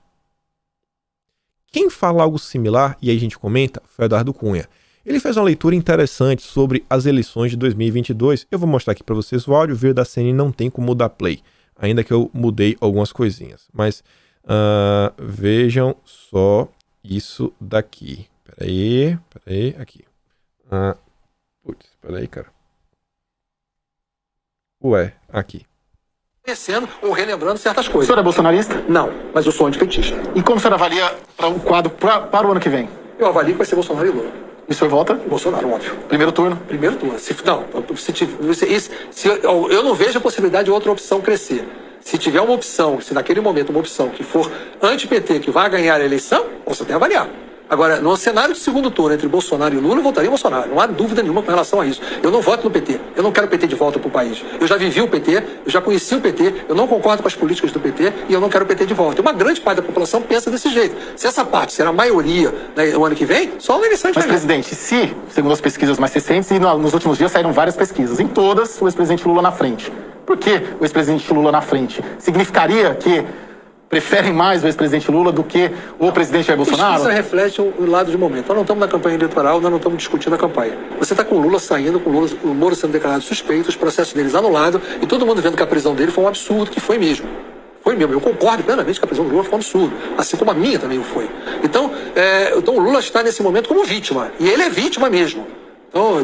Quem fala algo similar, e aí a gente comenta, foi Eduardo Cunha. Ele fez uma leitura interessante sobre as eleições de 2022. Eu vou mostrar aqui para vocês o áudio. O vídeo da CNN não tem como dar play, ainda que eu mudei algumas coisinhas. Mas vejam só isso daqui. Peraí, aqui. Peraí, cara. Ué, aqui. Conhecendo ou relembrando certas coisas. O senhor é bolsonarista? Não, mas eu sou antipetista. E como o senhor avalia para o quadro para o ano que vem? Eu avalio que vai ser Bolsonaro e Lula. E o senhor vota? Bolsonaro, óbvio. Primeiro turno? Primeiro turno. Eu não vejo a possibilidade de outra opção crescer. Se tiver uma opção, se naquele momento uma opção que for anti-PT, que vai ganhar a eleição, você tem que avaliar. Agora, no cenário de segundo turno entre Bolsonaro e Lula, eu votaria em Bolsonaro. Não há dúvida nenhuma com relação a isso. Eu não voto no PT. Eu não quero o PT de volta para o país. Eu já vivi o PT, eu já conheci o PT, eu não concordo com as políticas do PT e eu não quero o PT de volta. E uma grande parte da população pensa desse jeito. Se essa parte será a maioria, né, no ano que vem, só uma eleição de Mas, presidente, se, segundo as pesquisas mais recentes, e nos últimos dias saíram várias pesquisas, em todas o ex-presidente Lula na frente. Por que o ex-presidente Lula na frente? Significaria que preferem mais o ex-presidente Lula do que o presidente Jair Bolsonaro? Isso reflete o lado de momento. Nós não estamos na campanha eleitoral, nós não estamos discutindo a campanha. Você está com o Lula saindo, com o Moro sendo declarado suspeito, os processos deles anulados, e todo mundo vendo que a prisão dele foi um absurdo, que foi mesmo. Foi mesmo. Eu concordo plenamente que a prisão do Lula foi um absurdo, assim como a minha também o foi. Então o Lula está nesse momento como vítima, e ele é vítima mesmo. Então,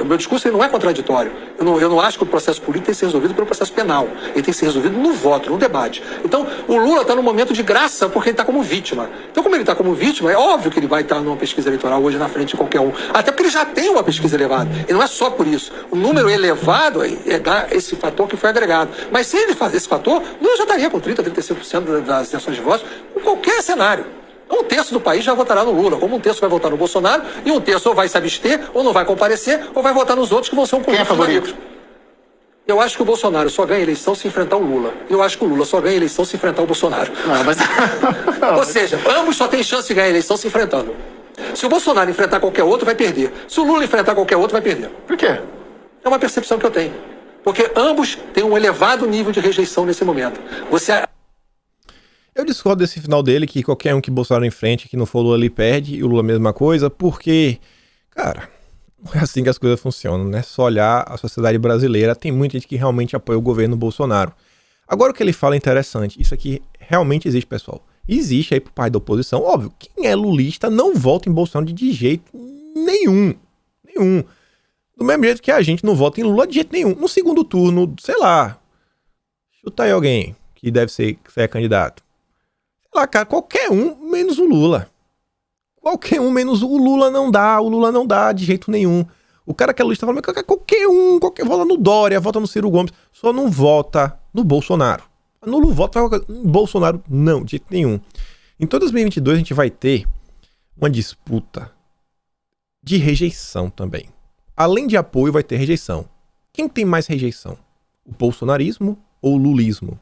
meu discurso ele não é contraditório. Eu não acho que o processo político tem que ser resolvido pelo processo penal. Ele tem que ser resolvido no voto, no debate. Então, o Lula está num momento de graça porque ele está como vítima. Então, como ele está como vítima, é óbvio que ele vai estar numa pesquisa eleitoral hoje na frente de qualquer um. Até porque ele já tem uma pesquisa elevada. E não é só por isso. O número elevado dá esse fator que foi agregado. Mas se ele fazer esse fator, o Lula já estaria com 30%, 35% das intenções de votos em qualquer cenário. Um terço do país já votará no Lula, como um terço vai votar no Bolsonaro, e um terço ou vai se abster, ou não vai comparecer, ou vai votar nos outros que vão ser um conjunto de amigos. Eu acho que o Bolsonaro só ganha eleição se enfrentar o Lula. Eu acho que o Lula só ganha eleição se enfrentar o Bolsonaro. Não, mas... Ou seja, ambos só têm chance de ganhar eleição se enfrentando. Se o Bolsonaro enfrentar qualquer outro, vai perder. Se o Lula enfrentar qualquer outro, vai perder. Por quê? É uma percepção que eu tenho. Porque ambos têm um elevado nível de rejeição nesse momento. Eu discordo desse final dele, que qualquer um que Bolsonaro em frente, que não for o Lula, ele perde, e o Lula a mesma coisa, porque, cara, não é assim que as coisas funcionam, né? Só olhar a sociedade brasileira, tem muita gente que realmente apoia o governo Bolsonaro. Agora o que ele fala é interessante, isso aqui realmente existe, pessoal. Existe aí por parte da oposição, óbvio, quem é lulista não vota em Bolsonaro de jeito nenhum. Nenhum. Do mesmo jeito que a gente não vota em Lula de jeito nenhum. No segundo turno, sei lá, chuta aí alguém que deve ser candidato. Lá, cara, qualquer um menos o Lula. Qualquer um menos o Lula não dá de jeito nenhum. O cara que é lulista fala, qualquer um, vota no Dória, vota no Ciro Gomes, só não vota no Bolsonaro. No vota no Bolsonaro, não, de jeito nenhum. Então, em 2022 a gente vai ter uma disputa de rejeição também. Além de apoio, vai ter rejeição. Quem tem mais rejeição? O bolsonarismo ou o lulismo?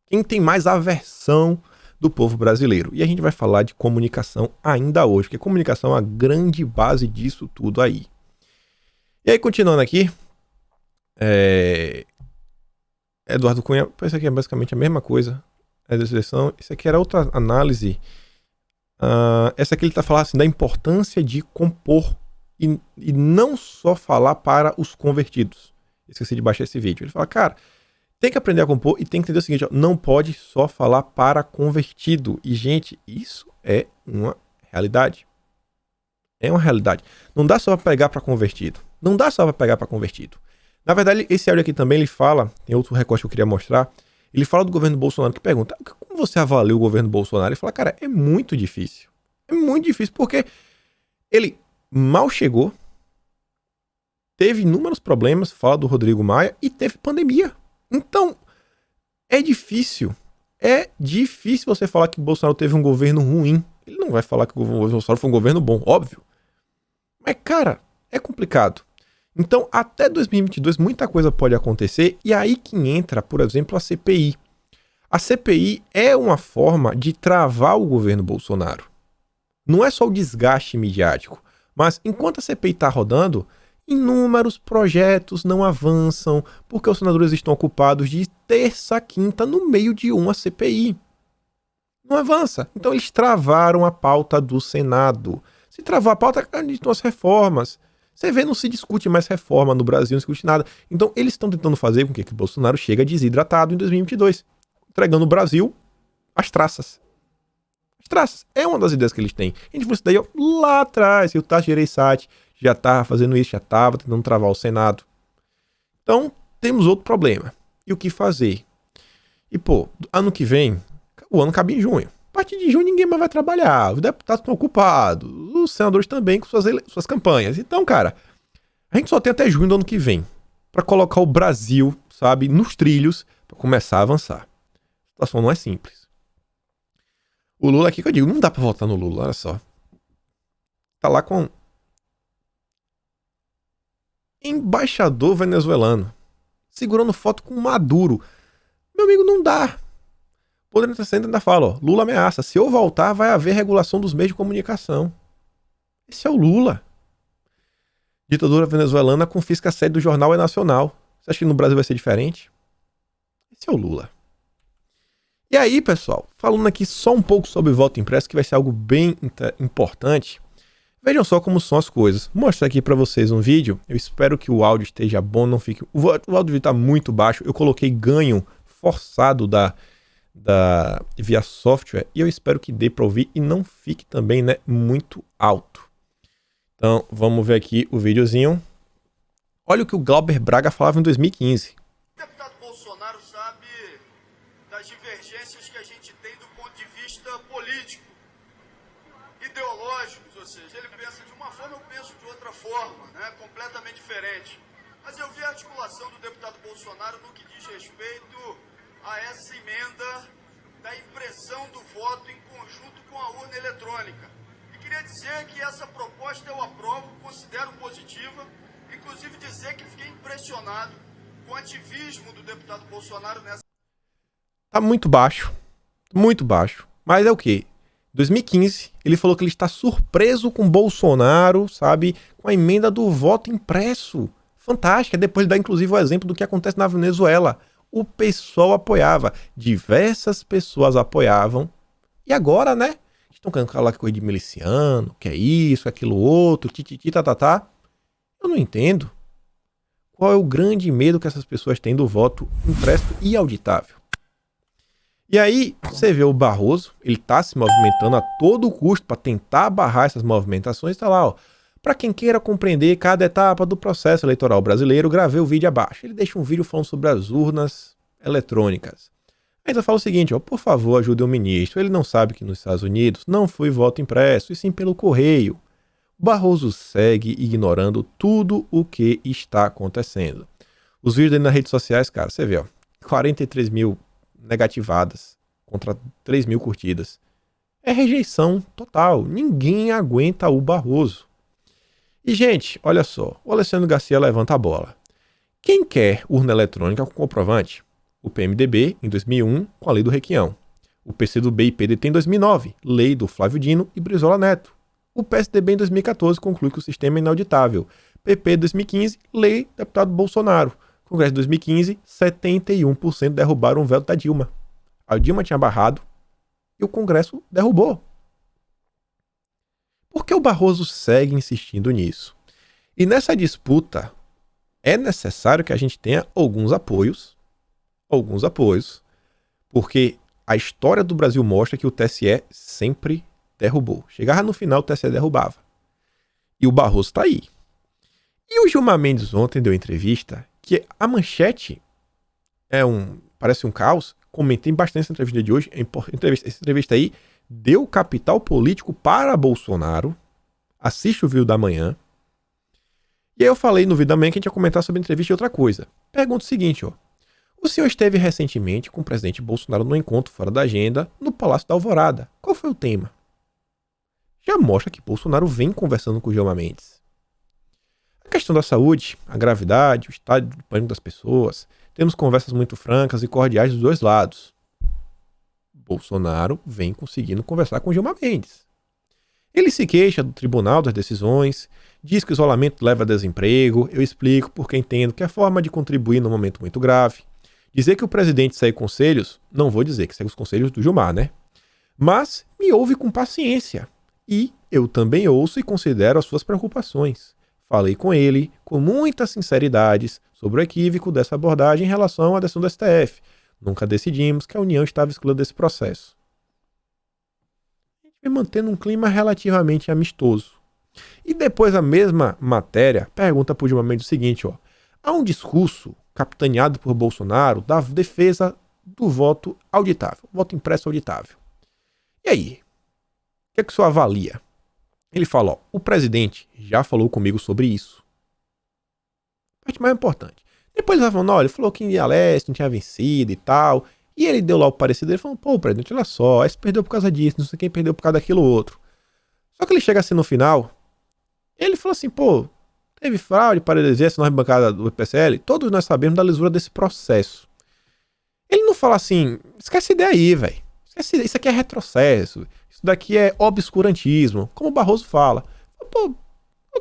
Quem tem mais aversão do povo brasileiro? E a gente vai falar de comunicação ainda hoje, porque comunicação é a grande base disso tudo aí. E aí, continuando aqui, Eduardo Cunha, isso aqui é basicamente a mesma coisa, é da seleção. Isso aqui era outra análise. Essa aqui ele está falando assim, da importância de compor e não só falar para os convertidos. Esqueci de baixar esse vídeo. Ele fala, cara, tem que aprender a compor e tem que entender o seguinte, ó, não pode só falar para convertido. E, gente, isso é uma realidade. É uma realidade. Não dá só para pegar para convertido. Não dá só para pegar para convertido. Na verdade, esse áudio aqui também ele fala, tem outro recorte que eu queria mostrar, ele fala do governo Bolsonaro, que pergunta, como você avalia o governo Bolsonaro? Ele fala, cara, é muito difícil. É muito difícil porque ele mal chegou, teve inúmeros problemas, fala do Rodrigo Maia, e teve pandemia. Então, é difícil você falar que o Bolsonaro teve um governo ruim. Ele não vai falar que o governo Bolsonaro foi um governo bom, óbvio. Mas, cara, é complicado. Então, até 2022, muita coisa pode acontecer, e aí que entra, por exemplo, a CPI. A CPI é uma forma de travar o governo Bolsonaro. Não é só o desgaste midiático, mas enquanto a CPI está rodando, inúmeros projetos não avançam porque os senadores estão ocupados de terça a quinta no meio de uma CPI. Não avança. Então eles travaram a pauta do Senado. Se travar a pauta, estão as reformas. Você vê, não se discute mais reforma no Brasil, não se discute nada. Então eles estão tentando fazer com que o Bolsonaro chegue desidratado em 2022, entregando o Brasil às traças. As traças. É uma das ideias que eles têm. A gente viu isso daí lá atrás, e o Tasso Gereissati já estava fazendo isso, já estava tentando travar o Senado. Então, temos outro problema. E o que fazer? E, pô, ano que vem, o ano cabe em junho. A partir de junho ninguém mais vai trabalhar. Os deputados estão ocupados. Os senadores também com suas campanhas. Então, cara, a gente só tem até junho do ano que vem para colocar o Brasil, sabe, nos trilhos para começar a avançar. A situação não é simples. O Lula aqui que eu digo, não dá para votar no Lula, olha só. Tá lá com embaixador venezuelano segurando foto com Maduro. Meu amigo, não dá. O Poder Interessante ainda fala, ó, Lula ameaça, se eu voltar vai haver regulação dos meios de comunicação. Esse é o Lula. Ditadura venezuelana confisca a sede do jornal É Nacional. Você acha que no Brasil vai ser diferente? Esse é o Lula. E aí, pessoal, falando aqui só um pouco sobre o voto impresso, que vai ser algo bem importante. Vejam só como são as coisas. Vou mostrar aqui para vocês um vídeo. Eu espero que o áudio esteja bom, não fique... O áudio está muito baixo. Eu coloquei ganho forçado via software e eu espero que dê para ouvir e não fique também, né, muito alto. Então, vamos ver aqui o videozinho. Olha o que o Glauber Braga falava em 2015. O deputado Bolsonaro sabe das divergências que a gente tem do ponto de vista político, ideológicos, ou seja, ele pensa de uma forma, eu penso de outra forma, né, completamente diferente. Mas eu vi a articulação do deputado Bolsonaro no que diz respeito a essa emenda da impressão do voto em conjunto com a urna eletrônica. E queria dizer que essa proposta eu aprovo, considero positiva, inclusive dizer que fiquei impressionado com o ativismo do deputado Bolsonaro nessa... Tá muito baixo, mas é o quê? 2015, ele falou que ele está surpreso com Bolsonaro, sabe, com a emenda do voto impresso. Fantástica, depois ele dá inclusive o exemplo do que acontece na Venezuela. O pessoal apoiava, diversas pessoas apoiavam, e agora, né, estão querendo falar que coisa de miliciano, que é isso, aquilo outro, tá. Eu não entendo. Qual é o grande medo que essas pessoas têm do voto impresso e auditável? E aí, você vê o Barroso, ele tá se movimentando a todo custo para tentar barrar essas movimentações, tá lá, ó. Para quem queira compreender cada etapa do processo eleitoral brasileiro, gravei o vídeo abaixo. Ele deixa um vídeo falando sobre as urnas eletrônicas. Ainda fala o seguinte, ó, por favor, ajude o ministro. Ele não sabe que nos Estados Unidos não foi voto impresso, e sim pelo correio. O Barroso segue ignorando tudo o que está acontecendo. Os vídeos dele nas redes sociais, cara, você vê, ó, 43 mil negativadas contra 3 mil curtidas. É rejeição total. Ninguém aguenta o Barroso. E, gente, olha só, o Alessandro Garcia levanta a bola. Quem quer urna eletrônica com comprovante? O PMDB, em 2001, com a lei do Requião. O PCdoB e PDT em 2009, lei do Flávio Dino e Brizola Neto. O PSDB em 2014 conclui que o sistema é inauditável. PP em 2015, lei do deputado Bolsonaro. Congresso de 2015, 71% derrubaram o veto da Dilma. A Dilma tinha barrado e o Congresso derrubou. Por que o Barroso segue insistindo nisso? E nessa disputa, é necessário que a gente tenha alguns apoios, porque a história do Brasil mostra que o TSE sempre derrubou. Chegava no final, o TSE derrubava. E o Barroso está aí. E o Gilmar Mendes ontem deu entrevista, que a manchete parece um caos. Comentei bastante essa entrevista de hoje. Essa entrevista aí deu capital político para Bolsonaro. Assiste o vídeo da manhã. E aí eu falei no vídeo da manhã que a gente ia comentar sobre a entrevista e outra coisa. Pergunta o seguinte, ó. O senhor esteve recentemente com o presidente Bolsonaro num encontro fora da agenda no Palácio da Alvorada. Qual foi o tema? Já mostra que Bolsonaro vem conversando com o Gilmar Mendes. A questão da saúde, a gravidade, o estado de pânico das pessoas. Temos conversas muito francas e cordiais dos dois lados. Bolsonaro vem conseguindo conversar com Gilmar Mendes. Ele se queixa do tribunal das decisões, diz que o isolamento leva a desemprego, eu explico porque entendo que é forma de contribuir num momento muito grave. Dizer que o presidente segue conselhos, não vou dizer que segue os conselhos do Gilmar, né? Mas me ouve com paciência. E eu também ouço e considero as suas preocupações. Falei com ele, com muitas sinceridades, sobre o equívoco dessa abordagem em relação à decisão do STF. Nunca decidimos que a União estava excluída desse processo. A gente vem mantendo um clima relativamente amistoso. E depois a mesma matéria pergunta para o Gilmar Mendes o seguinte, ó. Há um discurso capitaneado por Bolsonaro, da defesa do voto auditável, voto impresso auditável. E aí? O que é que o senhor avalia? Ele fala, ó, o presidente já falou comigo sobre isso. A parte mais importante. Depois ele vai falando, olha, ele falou que Indiana Leste não tinha vencido e tal. E ele deu lá o parecer dele, falando, pô, presidente, olha só, esse perdeu por causa disso, não sei quem perdeu por causa daquilo outro. Só que ele chega assim no final, ele fala assim, pô, teve fraude para o exército na arquibancada do PSL, todos nós sabemos da lisura desse processo. Ele não fala assim, esquece essa ideia aí, velho. Isso aqui é retrocesso, isso daqui é obscurantismo, como o Barroso fala. Pô,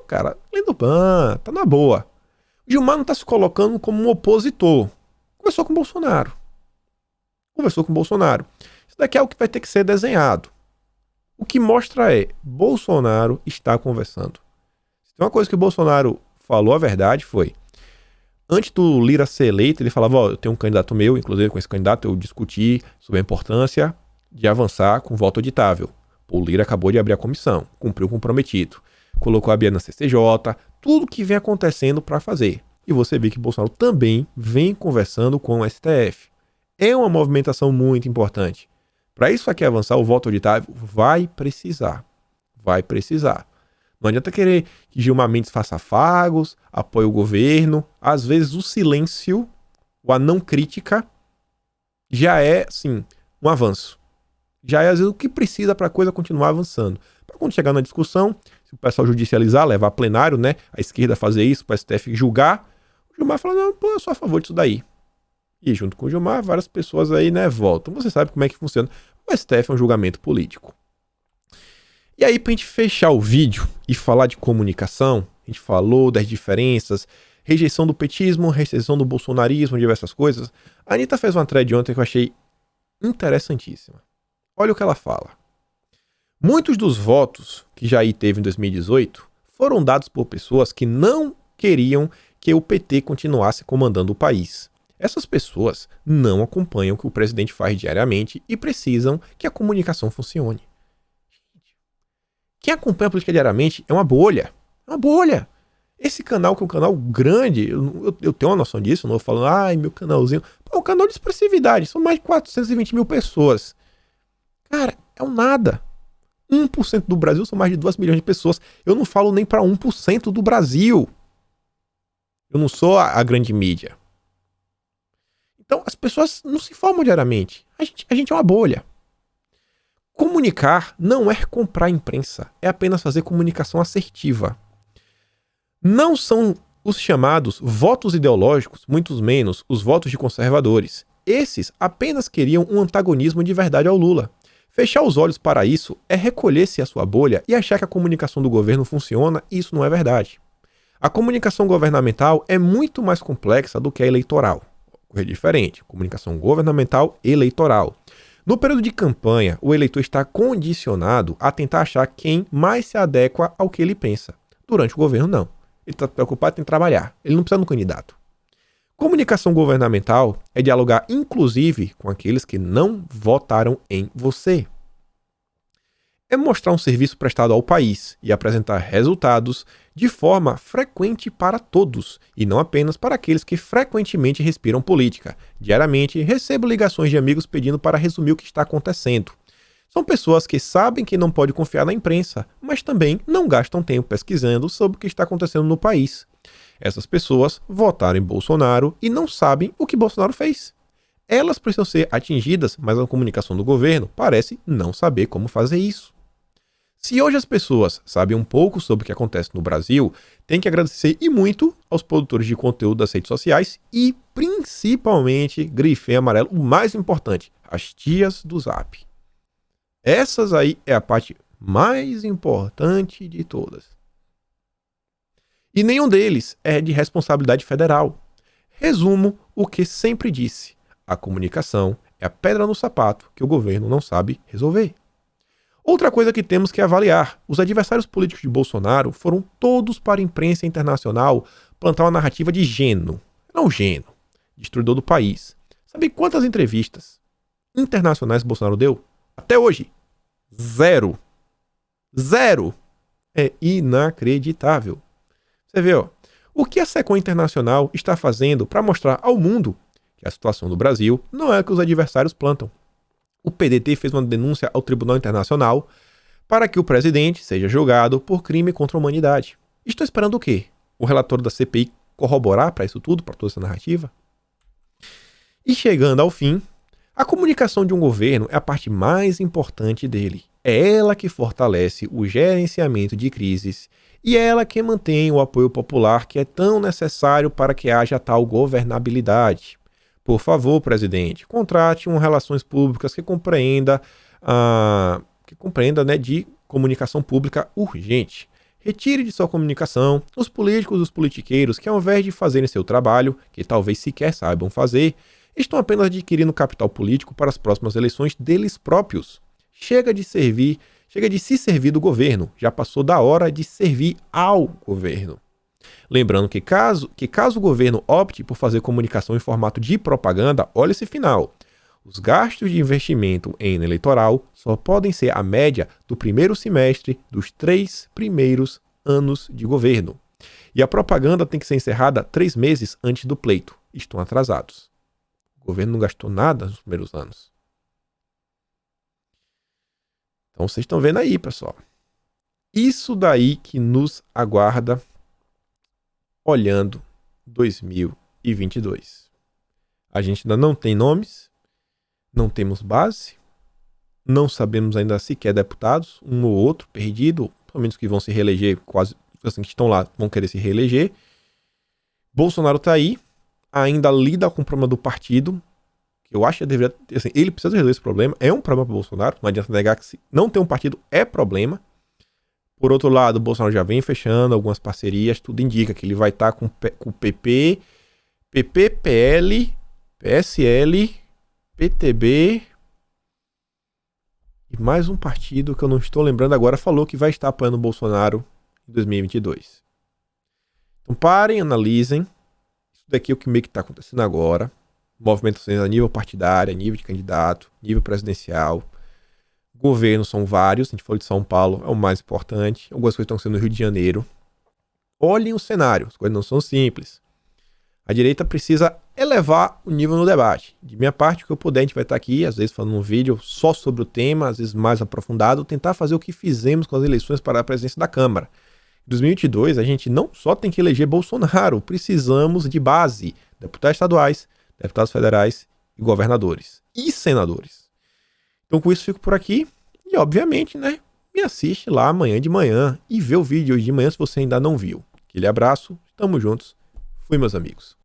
cara, lendo ban, tá na boa. O Gilmar não tá se colocando como um opositor. Conversou com o Bolsonaro. Isso daqui é o que vai ter que ser desenhado. O que mostra é, Bolsonaro está conversando. Se tem uma coisa que o Bolsonaro falou a verdade foi, antes do Lira ser eleito, ele falava, ó, eu tenho um candidato meu, inclusive com esse candidato eu discuti sobre a importância de avançar com voto auditável. O Lira acabou de abrir a comissão, cumpriu o comprometido, colocou a Bia na CCJ, tudo que vem acontecendo para fazer. E você vê que Bolsonaro também vem conversando com o STF. É uma movimentação muito importante. Para isso aqui avançar, o voto auditável vai precisar. Não adianta querer que Gilmar Mendes faça afagos, apoie o governo. Às vezes o silêncio, a não crítica, já é, sim, um avanço. Já é, às vezes, o que precisa para a coisa continuar avançando. Para quando chegar na discussão, se o pessoal judicializar, levar a plenário, né, a esquerda fazer isso, para o STF julgar, o Gilmar fala, não, pô, eu sou a favor disso daí. E junto com o Gilmar, várias pessoas aí, né, votam. Você sabe como é que funciona. O STF é um julgamento político. E aí, pra gente fechar o vídeo e falar de comunicação, a gente falou das diferenças, rejeição do petismo, rejeição do bolsonarismo, diversas coisas. A Anitta fez uma thread ontem que eu achei interessantíssima. Olha o que ela fala. Muitos dos votos que Jair teve em 2018 foram dados por pessoas que não queriam que o PT continuasse comandando o país. Essas pessoas não acompanham o que o presidente faz diariamente e precisam que a comunicação funcione. Quem acompanha a política diariamente é uma bolha. É uma bolha. Esse canal, que é um canal grande, eu tenho uma noção disso, não vou falando, ai, meu canalzinho. É um canal de expressividade, são mais de 420 mil pessoas. Cara, é um nada. 1% do Brasil são mais de 2 milhões de pessoas. Eu não falo nem para 1% do Brasil. Eu não sou a grande mídia. Então, as pessoas não se informam diariamente. A gente é uma bolha. Comunicar não é comprar imprensa, é apenas fazer comunicação assertiva. Não são os chamados votos ideológicos, muito menos os votos de conservadores. Esses apenas queriam um antagonismo de verdade ao Lula. Fechar os olhos para isso é recolher-se à sua bolha e achar que a comunicação do governo funciona, e isso não é verdade. A comunicação governamental é muito mais complexa do que a eleitoral. É diferente, comunicação governamental e eleitoral. No período de campanha, o eleitor está condicionado a tentar achar quem mais se adequa ao que ele pensa. Durante o governo, não. Ele está preocupado em trabalhar. Ele não precisa de um candidato. Comunicação governamental é dialogar, inclusive, com aqueles que não votaram em você. É mostrar um serviço prestado ao país e apresentar resultados de forma frequente para todos, e não apenas para aqueles que frequentemente respiram política. Diariamente, recebo ligações de amigos pedindo para resumir o que está acontecendo. São pessoas que sabem que não pode confiar na imprensa, mas também não gastam tempo pesquisando sobre o que está acontecendo no país. Essas pessoas votaram em Bolsonaro e não sabem o que Bolsonaro fez. Elas precisam ser atingidas, mas a comunicação do governo parece não saber como fazer isso. Se hoje as pessoas sabem um pouco sobre o que acontece no Brasil, tem que agradecer e muito aos produtores de conteúdo das redes sociais e, principalmente, grifei amarelo, o mais importante, as tias do Zap. Essas aí é a parte mais importante de todas. E nenhum deles é de responsabilidade federal. Resumo o que sempre disse: a comunicação é a pedra no sapato que o governo não sabe resolver. Outra coisa que temos que avaliar: os adversários políticos de Bolsonaro foram todos para a imprensa internacional plantar uma narrativa de gênio. Não gênio, destruidor do país. Sabe quantas entrevistas internacionais Bolsonaro deu? Até hoje, 0. 0. É inacreditável. Você vê, ó, O que a SECOM Internacional está fazendo para mostrar ao mundo que a situação do Brasil não é a que os adversários plantam? O PDT fez uma denúncia ao Tribunal Internacional para que o presidente seja julgado por crime contra a humanidade. Estou esperando o quê? O relatório da CPI corroborar para isso tudo, para toda essa narrativa? E chegando ao fim, a comunicação de um governo é a parte mais importante dele. É ela que fortalece o gerenciamento de crises e é ela que mantém o apoio popular que é tão necessário para que haja tal governabilidade. Por favor, presidente, contrate relações públicas que compreenda de comunicação pública urgente. Retire de sua comunicação os políticos e os politiqueiros que, ao invés de fazerem seu trabalho, que talvez sequer saibam fazer, estão apenas adquirindo capital político para as próximas eleições deles próprios. Chega de se servir do governo, já passou da hora de servir ao governo. Lembrando que caso o governo opte por fazer comunicação em formato de propaganda, olha esse final. Os gastos de investimento em ano eleitoral só podem ser a média do primeiro semestre dos 3 primeiros anos de governo. E a propaganda tem que ser encerrada 3 meses antes do pleito. Estão atrasados. O governo não gastou nada nos primeiros anos. Então vocês estão vendo aí, pessoal. Isso daí que nos aguarda olhando 2022. A gente ainda não tem nomes, não temos base, não sabemos ainda sequer deputados, um ou outro perdido, pelo menos que vão se reeleger, quase assim que estão lá, vão querer se reeleger. Bolsonaro está aí, ainda lida com o problema do partido, que eu acho que deveria, assim, ele precisa resolver esse problema, é um problema para o Bolsonaro, não adianta negar que não ter um partido é problema. Por outro lado, o Bolsonaro já vem fechando algumas parcerias, tudo indica que ele vai estar com o PP, PL, PSL, PTB e mais um partido que eu não estou lembrando agora, falou que vai estar apoiando o Bolsonaro em 2022. Então parem, analisem. Isso daqui é o que meio que está acontecendo agora. Movimentações a nível partidário, a nível de candidato, nível presidencial. Governos são vários, a gente falou de São Paulo, é o mais importante. Algumas coisas estão sendo no Rio de Janeiro. Olhem o cenário, as coisas não são simples. A direita precisa elevar o nível no debate. De minha parte, o que eu puder, a gente vai estar aqui, às vezes falando um vídeo só sobre o tema, às vezes mais aprofundado, tentar fazer o que fizemos com as eleições para a presidência da Câmara. Em 2022, a gente não só tem que eleger Bolsonaro, precisamos de base, deputados estaduais, deputados federais e governadores e senadores. Então com isso fico por aqui e obviamente, me assiste lá amanhã de manhã e vê o vídeo hoje de manhã se você ainda não viu. Aquele abraço, tamo juntos. Fui, meus amigos.